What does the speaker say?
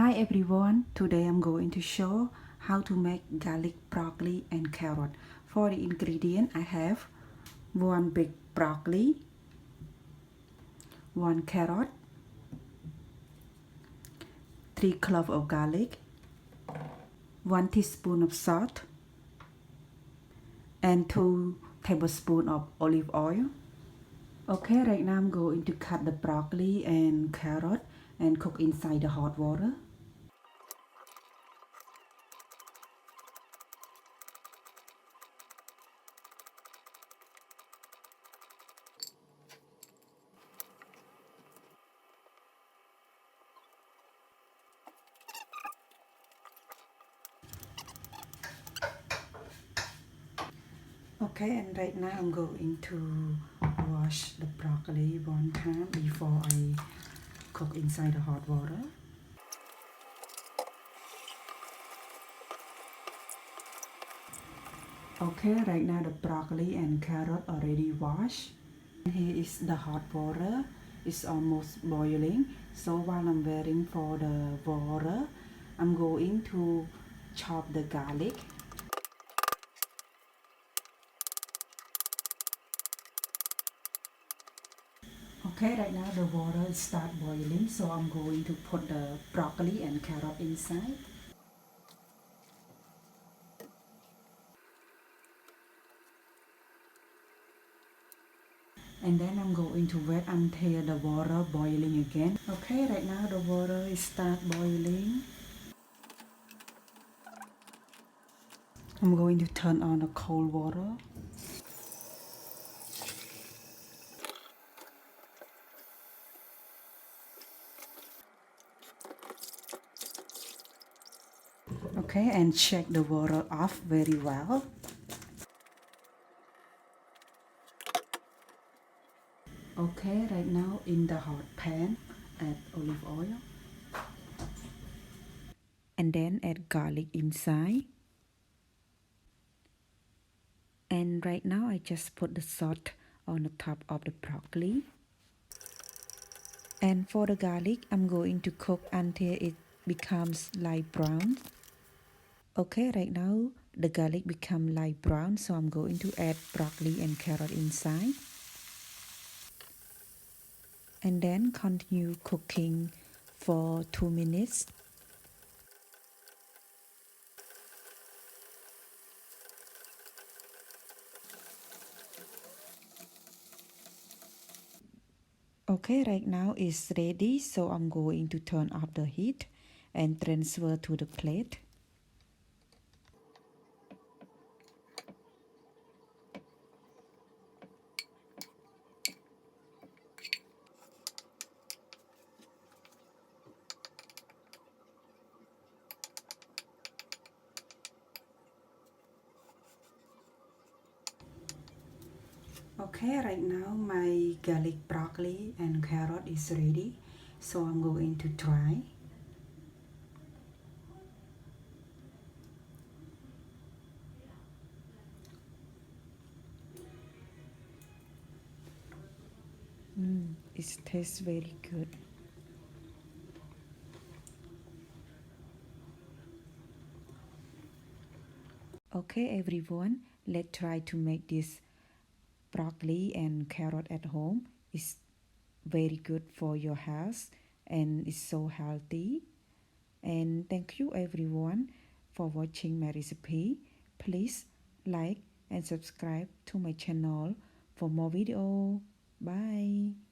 Hi everyone, today I'm going to show how to make garlic broccoli and carrot. For the ingredient I have 1 big broccoli, 1 carrot, 3 cloves of garlic, 1 teaspoon of salt, and 2 tablespoons of olive oil. Okay, right now I'm going to cut the broccoli and carrot and cook inside the hot water. Okay, and right now I'm going to wash the broccoli one time before I cook inside the hot water. Okay, right now the broccoli and carrot already washed. Here is the hot water. It's almost boiling. So while I'm waiting for the water, I'm going to chop the garlic. Okay, right now the water start boiling, so I'm going to put the broccoli and carrot inside. And then I'm going to wait until the water boiling again. Okay, right now the water is start boiling. I'm going to turn on the cold water. Okay, and check the water off very well. Okay, right now in the hot pan, add olive oil. And then add garlic inside. And right now I just put the salt on the top of the broccoli. And for the garlic, I'm going to cook until it becomes light brown. Okay, right now the garlic become light brown, so I'm going to add broccoli and carrot inside. And then continue cooking for 2 minutes. Okay, right now it's ready, so I'm going to turn off the heat and transfer to the plate. Okay, right now my garlic broccoli and carrot is ready, so I'm going to try. It tastes very good. Okay everyone, let's try to make this broccoli and carrot at home. It's very good for your health and it's so healthy. And thank you everyone for watching my recipe. Please like and subscribe to my channel for more video. Bye.